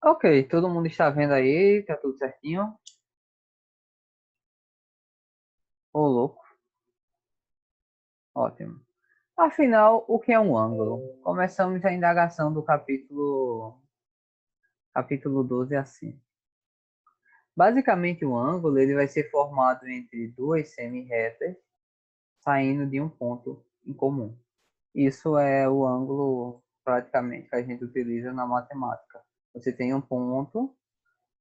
Ok, todo mundo está vendo aí, tá tudo certinho? Ô, louco, ótimo. Afinal, o que é um ângulo? Começamos a indagação do capítulo 12 assim. Basicamente, um ângulo ele vai ser formado entre duas semi-retas saindo de um ponto em comum. Isso é o ângulo praticamente que a gente utiliza na matemática. Você tem um ponto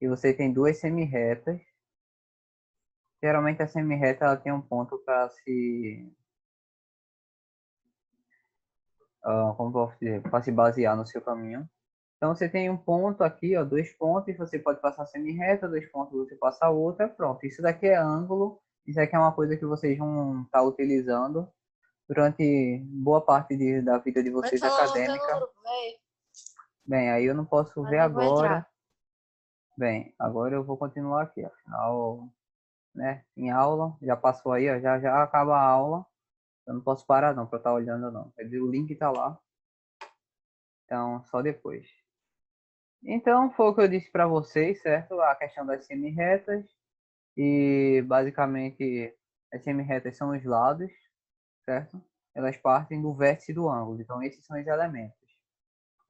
e você tem duas semi-retas. Geralmente a semi-reta ela tem um ponto para se como posso dizer, para se basear no seu caminho. Então você tem um ponto aqui, ó, dois pontos, você pode passar semi-reta, dois pontos você passa outra, pronto. Isso daqui é ângulo, isso aqui é uma coisa que vocês vão estar utilizando durante boa parte da vida de Vai vocês falar lá pelo acadêmica. grupo, velho. Bem, aí eu não posso Mas ver não vou agora. entrar. Bem, agora eu vou continuar aqui, afinal, né, em aula, já passou aí, ó, já acaba a aula. Eu não posso parar não para estar olhando não. Quer dizer, o link está lá, então só depois. Então, foi o que eu disse para vocês, certo? A questão das semi-retas. E, basicamente, as semi-retas são os lados, certo? Elas partem do vértice do ângulo. Então, esses são os elementos.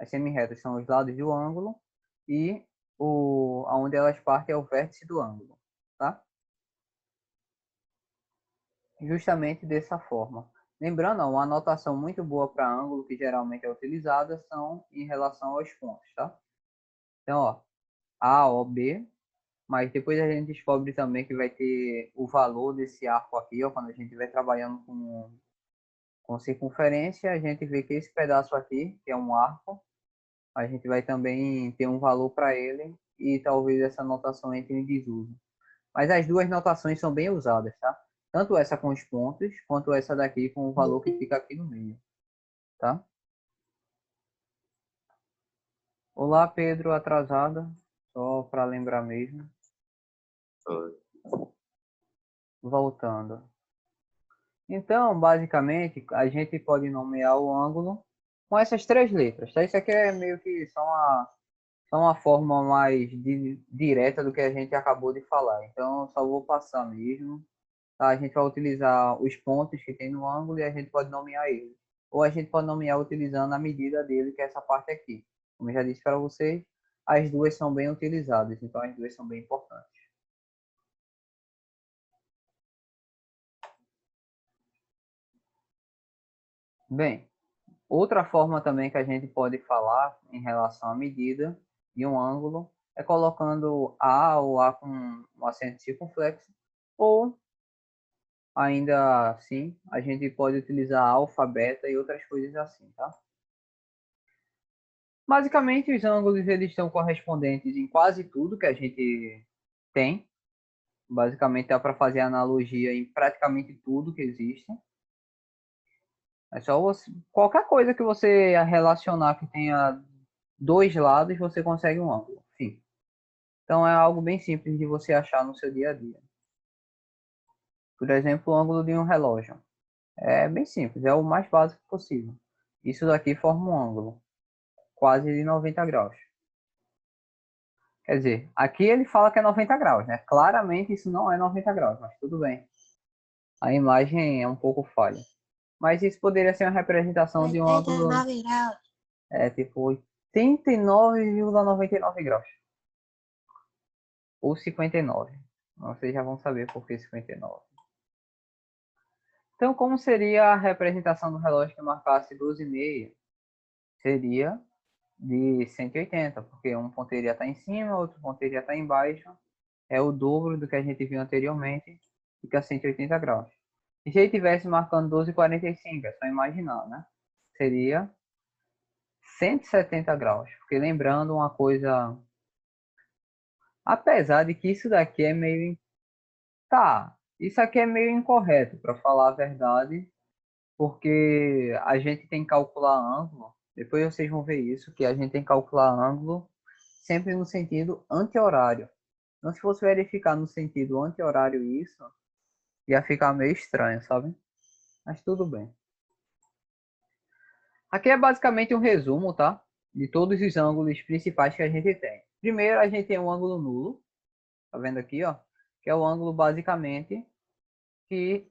As semi-retas são os lados do ângulo e aonde elas partem é o vértice do ângulo, tá? Justamente dessa forma. Lembrando, uma anotação muito boa para ângulo que geralmente é utilizada são em relação aos pontos, tá? Então, ó, A, O, B. Mas depois a gente descobre também que vai ter o valor desse arco aqui, ó, quando a gente estiver trabalhando com circunferência, a gente vê que esse pedaço aqui, que é um arco, a gente vai também ter um valor para ele e talvez essa notação entre em desuso. Mas as duas notações são bem usadas, tá? Tanto essa com os pontos, quanto essa daqui com o valor que fica aqui no meio, tá? Olá, Pedro, atrasada, só para lembrar mesmo. Voltando. Então, basicamente, a gente pode nomear o ângulo com essas três letras, tá? Isso aqui é meio que só uma forma mais direta do que a gente acabou de falar. Então, eu só vou passar mesmo. Tá? A gente vai utilizar os pontos que tem no ângulo e a gente pode nomear ele. Ou a gente pode nomear utilizando a medida dele, que é essa parte aqui. Como eu já disse para vocês, as duas são bem utilizadas, então as duas são bem importantes. Bem, outra forma também que a gente pode falar em relação à medida de um ângulo é colocando A ou A com um acento circunflexo, ou ainda assim, a gente pode utilizar alfa, beta e outras coisas assim, tá? Basicamente, os ângulos eles estão correspondentes em quase tudo que a gente tem. Basicamente, dá para fazer analogia em praticamente tudo que existe. É só você, qualquer coisa que você relacionar que tenha dois lados, você consegue um ângulo. Sim. Então é algo bem simples de você achar no seu dia a dia. Por exemplo, o ângulo de um relógio. É bem simples, é o mais básico possível. Isso daqui forma um ângulo, quase de 90 graus. Quer dizer, aqui ele fala que é 90 graus, né? Claramente isso não é 90 graus, mas tudo bem. A imagem é um pouco falha. Mas isso poderia ser uma representação de um ângulo, 89 graus. tipo 89,99 graus. Ou 59. Vocês já vão saber por que 59. Então, como seria a representação do relógio que marcasse 12,5? Seria de 180, porque um ponto iria estar em cima, outro ponto iria estar embaixo. É o dobro do que a gente viu anteriormente, fica 180 graus. E se ele estivesse marcando 12,45, é só imaginar, né? Seria 170 graus. Porque lembrando uma coisa, apesar de que isso daqui é meio. Tá, isso aqui é meio incorreto, para falar a verdade, porque a gente tem que calcular ângulo. Depois vocês vão ver isso, que a gente tem que calcular ângulo sempre no sentido anti-horário. Então, se fosse verificar no sentido anti-horário isso, ia ficar meio estranho, sabe? Mas tudo bem. Aqui é basicamente um resumo, tá? De todos os ângulos principais que a gente tem. Primeiro, a gente tem um ângulo nulo, tá vendo aqui, ó? Que é o ângulo, basicamente, que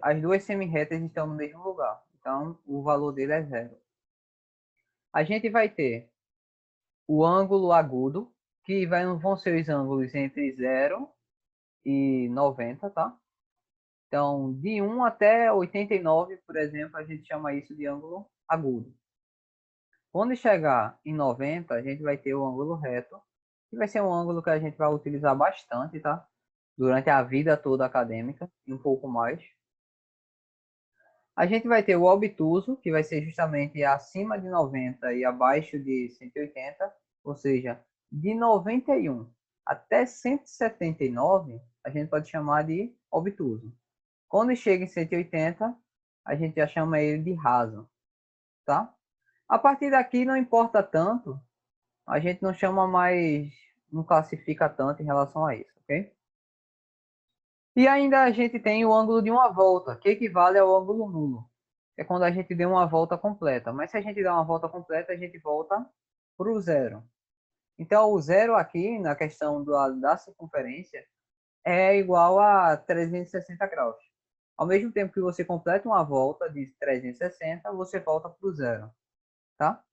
as duas semi-retas estão no mesmo lugar. Então, o valor dele é zero. A gente vai ter o ângulo agudo, que vão ser os ângulos entre 0 e 90, tá? Então, de 1 até 89, por exemplo, a gente chama isso de ângulo agudo. Quando chegar em 90, a gente vai ter o ângulo reto, que vai ser um ângulo que a gente vai utilizar bastante, tá? Durante a vida toda acadêmica, e um pouco mais. A gente vai ter o obtuso, que vai ser justamente acima de 90 e abaixo de 180, ou seja, de 91 até 179, a gente pode chamar de obtuso. Quando chega em 180, a gente já chama ele de raso, tá? A partir daqui não importa tanto, a gente não chama mais, não classifica tanto em relação a isso, ok? E ainda a gente tem o ângulo de uma volta, que equivale ao ângulo nulo. É quando a gente deu uma volta completa. Mas se a gente dá uma volta completa, a gente volta para o zero. Então, o zero aqui, na questão da circunferência, é igual a 360 graus. Ao mesmo tempo que você completa uma volta de 360, você volta para o zero, tá?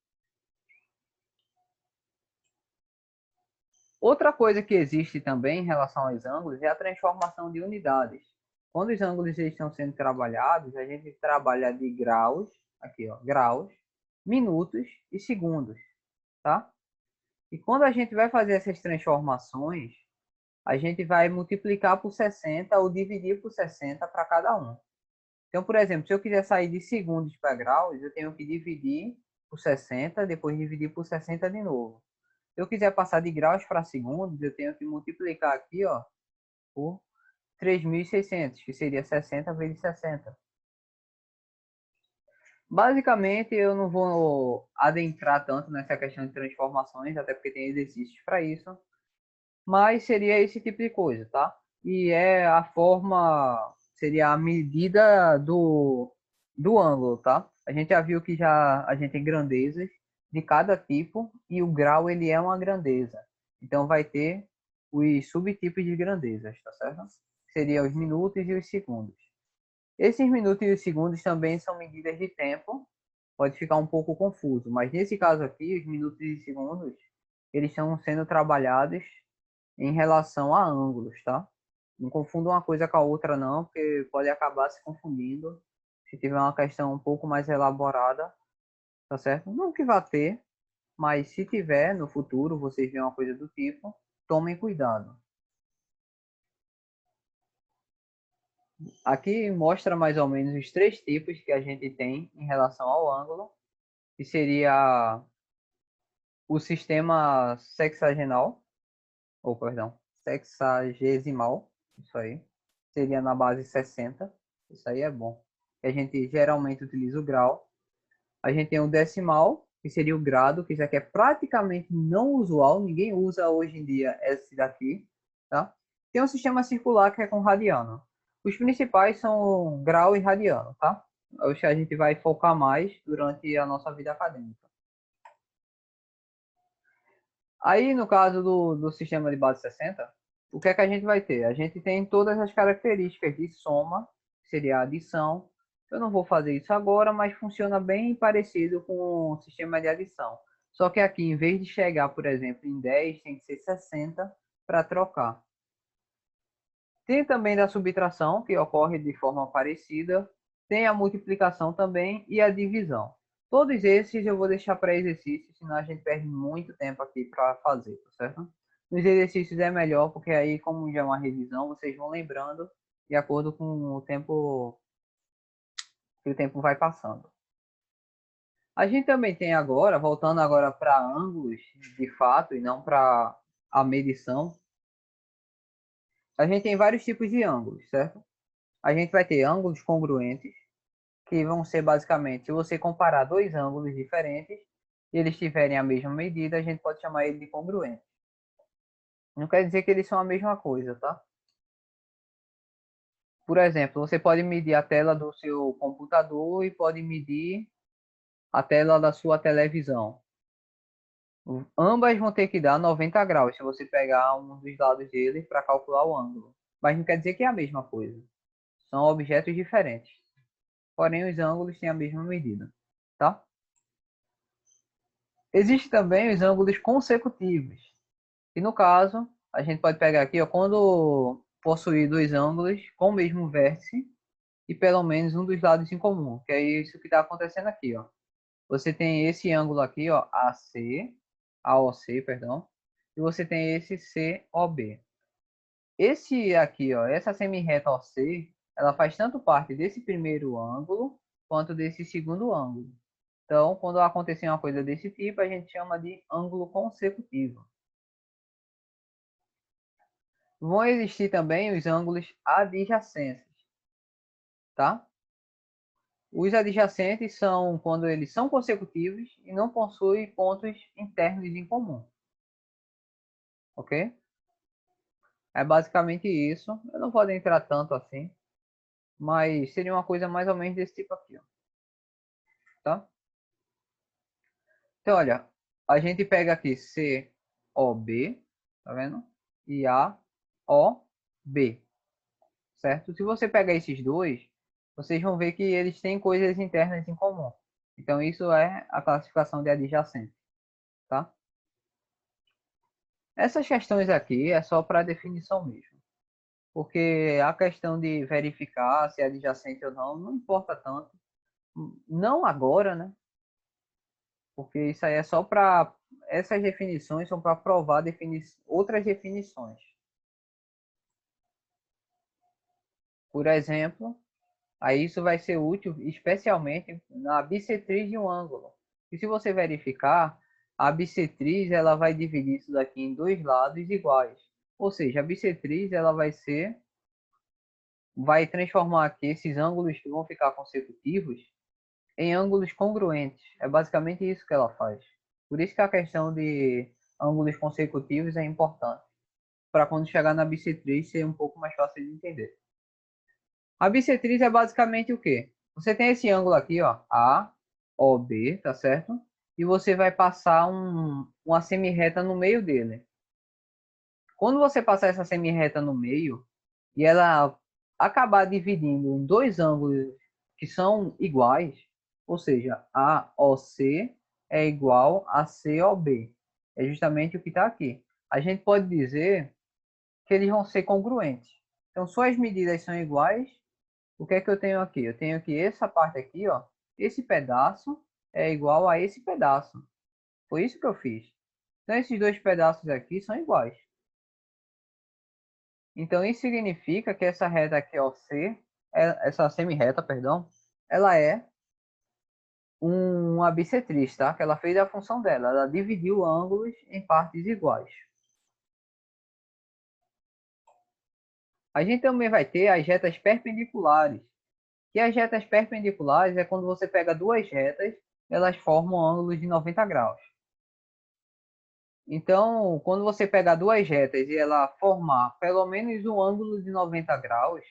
Outra coisa que existe também em relação aos ângulos é a transformação de unidades. Quando os ângulos estão sendo trabalhados, a gente trabalha de graus, aqui ó, graus, minutos e segundos, tá? E quando a gente vai fazer essas transformações, a gente vai multiplicar por 60 ou dividir por 60 para cada um. Então, por exemplo, se eu quiser sair de segundos para graus, eu tenho que dividir por 60, depois dividir por 60 de novo. Se eu quiser passar de graus para segundos, eu tenho que multiplicar aqui, ó, por 3.600, que seria 60 vezes 60. Basicamente, eu não vou adentrar tanto nessa questão de transformações, até porque tem exercícios para isso, mas seria esse tipo de coisa, tá? E é a forma, seria a medida do ângulo, tá? A gente já viu que já a gente tem grandezas de cada tipo e o grau ele é uma grandeza. Então vai ter os subtipos de grandezas, tá certo? Seria os minutos e os segundos. Esses minutos e os segundos também são medidas de tempo. Pode ficar um pouco confuso, mas nesse caso aqui, os minutos e segundos, eles estão sendo trabalhados em relação a ângulos, tá? Não confunda uma coisa com a outra não, porque pode acabar se confundindo se tiver uma questão um pouco mais elaborada, tá certo? Não que vá ter, mas se tiver no futuro, vocês verem uma coisa do tipo, tomem cuidado. Aqui mostra mais ou menos os três tipos que a gente tem em relação ao ângulo, que seria o sistema sexagenal, ou perdão, sexagesimal, isso aí, seria na base 60, isso aí é bom. A gente geralmente utiliza o grau. A gente tem o decimal, que seria o grado, que isso aqui é praticamente não usual, ninguém usa hoje em dia esse daqui, tá? Tem um sistema circular que é com radiano. Os principais são grau e radiano, tá? Os que a gente vai focar mais durante a nossa vida acadêmica. Aí, no caso do sistema de base 60, o que é que a gente vai ter? A gente tem todas as características de soma, que seria a adição. Eu não vou fazer isso agora, mas funciona bem parecido com o sistema de adição. Só que aqui, em vez de chegar, por exemplo, em 10, tem que ser 60 para trocar. Tem também da subtração, que ocorre de forma parecida. Tem a multiplicação também e a divisão. Todos esses eu vou deixar para exercícios, senão a gente perde muito tempo aqui para fazer, tá certo? Nos exercícios é melhor, porque aí, como já é uma revisão, vocês vão lembrando de acordo com o tempo que o tempo vai passando. A gente também tem agora, voltando agora para ângulos de fato e não para a medição, a gente tem vários tipos de ângulos, certo? A gente vai ter ângulos congruentes, que vão ser basicamente, se você comparar dois ângulos diferentes, e eles tiverem a mesma medida, a gente pode chamar ele de congruente. Não quer dizer que eles são a mesma coisa, tá? Por exemplo, você pode medir a tela do seu computador e pode medir a tela da sua televisão. Ambas vão ter que dar 90 graus se você pegar um dos lados dele para calcular o ângulo. Mas não quer dizer que é a mesma coisa. São objetos diferentes. Porém, os ângulos têm a mesma medida. Tá? Existem também os ângulos consecutivos. E no caso, a gente pode pegar aqui, ó, quando possuir dois ângulos com o mesmo vértice e pelo menos um dos lados em comum, que é isso que está acontecendo aqui, ó. Você tem esse ângulo aqui, ó, AOC, perdão, e você tem esse COB. Esse aqui, ó, essa semirreta OC, ela faz tanto parte desse primeiro ângulo quanto desse segundo ângulo. Então, quando acontecer uma coisa desse tipo, a gente chama de ângulo consecutivo. Vão existir também os ângulos adjacentes, tá? Os adjacentes são quando eles são consecutivos e não possuem pontos internos em comum, ok? É basicamente isso. Eu não vou entrar tanto assim, mas seria uma coisa mais ou menos desse tipo aqui, ó, tá? Então, olha, a gente pega aqui COB, tá vendo? E AOB, certo? Se você pegar esses dois, vocês vão ver que eles têm coisas internas em comum. Então, isso é a classificação de adjacente, tá? Essas questões aqui é só para definição mesmo. Porque a questão de verificar se é adjacente ou não, não importa tanto. Não agora, né? Porque isso aí é só para... Essas definições são para provar outras definições. Por exemplo, aí isso vai ser útil especialmente na bissetriz de um ângulo. E se você verificar, a bissetriz ela vai dividir isso daqui em dois lados iguais. Ou seja, a bissetriz ela vai transformar aqui esses ângulos que vão ficar consecutivos em ângulos congruentes. É basicamente isso que ela faz. Por isso que a questão de ângulos consecutivos é importante. Para quando chegar na bissetriz ser um pouco mais fácil de entender. A bissetriz é basicamente o quê? Você tem esse ângulo aqui, ó, AOB, tá certo? E você vai passar uma semirreta no meio dele. Quando você passar essa semirreta no meio e ela acabar dividindo em dois ângulos que são iguais, ou seja, AOC é igual a COB. É justamente o que está aqui. A gente pode dizer que eles vão ser congruentes. Então, suas medidas são iguais. O que é que eu tenho aqui? Eu tenho aqui essa parte aqui, ó. Esse pedaço é igual a esse pedaço. Foi isso que eu fiz. Então, esses dois pedaços aqui são iguais. Então, isso significa que essa reta aqui, ó, essa semi-reta, perdão, ela é uma bissetriz, tá? Que ela fez a função dela. Ela dividiu ângulos em partes iguais. A gente também vai ter as retas perpendiculares. E as retas perpendiculares é quando você pega duas retas, elas formam ângulos de 90 graus. Então, quando você pegar duas retas e ela formar pelo menos um ângulo de 90 graus,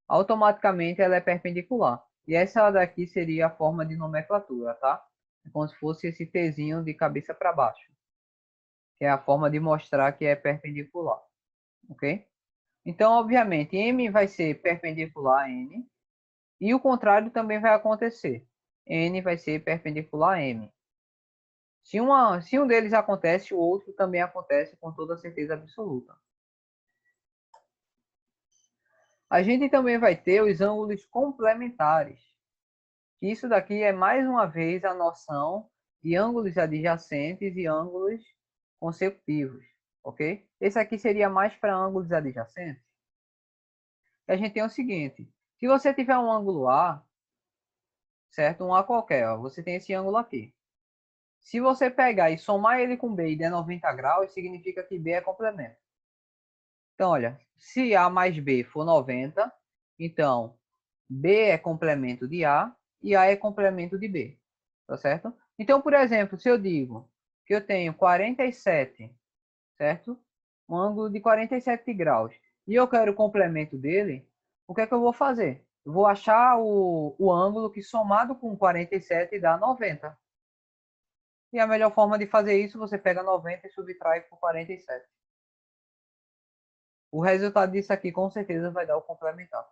automaticamente ela é perpendicular. E essa daqui seria a forma de nomenclatura, tá? É como se fosse esse Tzinho de cabeça para baixo, que é a forma de mostrar que é perpendicular, ok? Então, obviamente, M vai ser perpendicular a N, e o contrário também vai acontecer. N vai ser perpendicular a M. Se um deles acontece, o outro também acontece com toda certeza absoluta. A gente também vai ter os ângulos complementares. Isso daqui é mais uma vez a noção de ângulos adjacentes e ângulos consecutivos, ok? Esse aqui seria mais para ângulos adjacentes. E a gente tem o seguinte, se você tiver um ângulo A, certo? Um A qualquer, ó, você tem esse ângulo aqui. Se você pegar e somar ele com B e der 90 graus, significa que B é complemento. Então, olha, se A mais B for 90, então B é complemento de A e A é complemento de B, tá certo? Então, por exemplo, se eu digo que eu tenho 47, certo? Um ângulo de 47 graus, e eu quero o complemento dele, o que é que eu vou fazer? Eu vou achar o ângulo que somado com 47 dá 90. E a melhor forma de fazer isso, você pega 90 e subtrai por 47. O resultado disso aqui, com certeza, vai dar o complementar.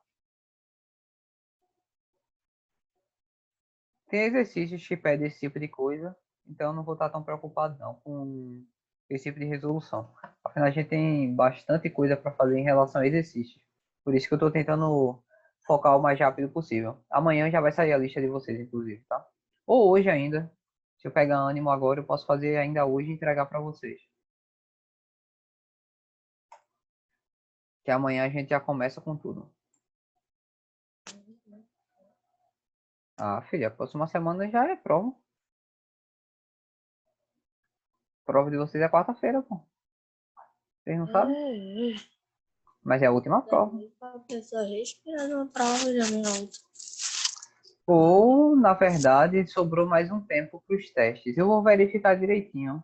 Tem exercícios que pedem esse tipo de coisa, então eu não vou estar tão preocupado não com esse tipo de resolução. Afinal, a gente tem bastante coisa para fazer em relação a exercícios. Por isso que eu estou tentando focar o mais rápido possível. Amanhã já vai sair a lista de vocês, inclusive, tá? Ou hoje ainda. Se eu pegar ânimo agora, eu posso fazer ainda hoje e entregar para vocês. Que amanhã a gente já começa com tudo. Ah, filha, a próxima semana já é prova. Prova de vocês é quarta-feira, pô. Vocês não sabem? Mas é a última prova. A pessoa respirando uma prova de amanhã. Ou, na verdade, sobrou mais um tempo para os testes. Eu vou verificar direitinho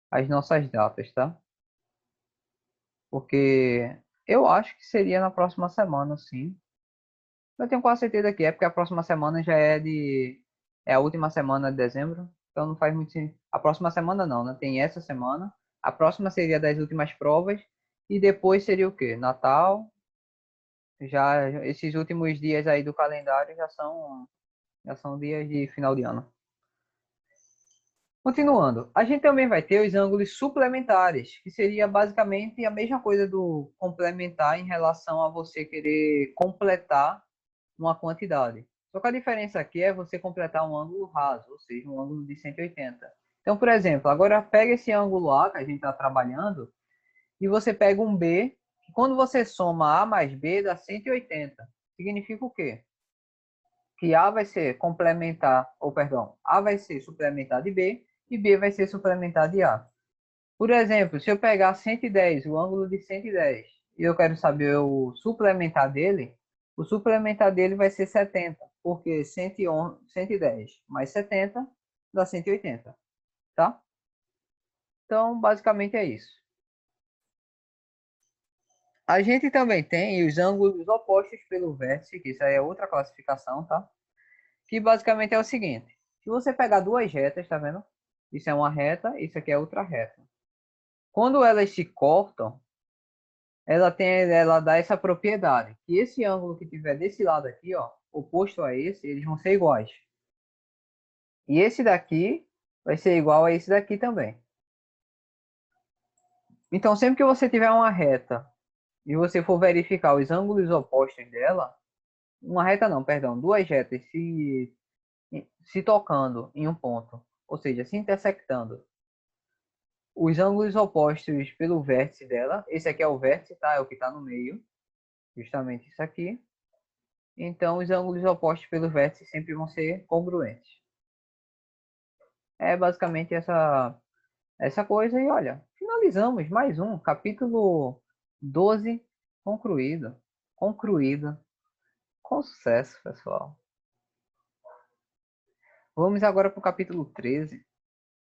as nossas datas, tá? Porque eu acho que seria na próxima semana, sim. Eu tenho quase certeza que é, porque a próxima semana já é a última semana de dezembro. Então não faz muito sentido. A próxima semana não, né? Tem essa semana. A próxima seria das últimas provas. E depois seria o quê? Natal. Já esses últimos dias aí do calendário já são dias de final de ano. Continuando, a gente também vai ter os ângulos suplementares, que seria basicamente a mesma coisa do complementar em relação a você querer completar uma quantidade. Só que a diferença aqui é você completar um ângulo raso, ou seja, um ângulo de 180. Então, por exemplo, agora pega esse ângulo A que a gente está trabalhando e você pega um B, que quando você soma A mais B dá 180. Significa o quê? Que A vai ser complementar, ou perdão, A vai ser suplementar de B e B vai ser suplementar de A. Por exemplo, se eu pegar 110, o ângulo de 110, e eu quero saber o suplementar dele, o suplementar dele vai ser 70, porque 110 mais 70 dá 180, tá? Então, basicamente é isso. A gente também tem os ângulos opostos pelo vértice, que isso aí é outra classificação, tá? Que basicamente é o seguinte: se você pegar duas retas, tá vendo? Isso é uma reta, isso aqui é outra reta. Quando elas se cortam, ela dá essa propriedade, que esse ângulo que tiver desse lado aqui, ó, oposto a esse, eles vão ser iguais. E esse daqui vai ser igual a esse daqui também. Então, sempre que você tiver uma reta e você for verificar os ângulos opostos dela, uma reta não, perdão, duas retas se tocando em um ponto, ou seja, se intersectando, os ângulos opostos pelo vértice dela, esse aqui é o vértice, tá? É o que está no meio, justamente isso aqui. Então, os ângulos opostos pelo vértice sempre vão ser congruentes. É basicamente essa coisa. E olha, finalizamos mais um capítulo 12 concluído. Concluído. Com sucesso, pessoal. Vamos agora para o capítulo 13.